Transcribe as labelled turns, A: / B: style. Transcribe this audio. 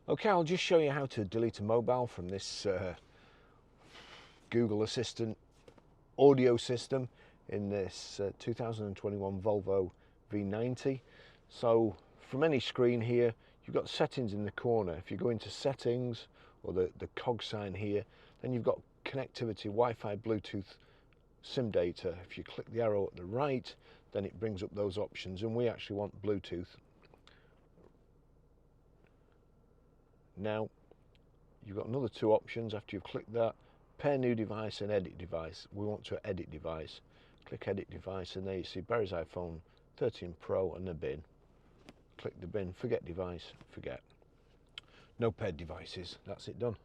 A: Okay, I'll just show you how to delete a mobile from this Google Assistant audio system in this 2021 Volvo V90. So from any screen here, you've got settings in the corner. If you go into settings or the cog sign here, then you've got connectivity, Wi-Fi, Bluetooth, SIM data. If you click the arrow at the right, then it brings up those options, and we actually want Bluetooth. Now you've got another two options after you've clicked that: pair new device and edit device. We want to edit device. Click edit device, and there you see Barry's iPhone 13 Pro and the bin. Click the bin, forget device, forget. No paired devices, that's it done.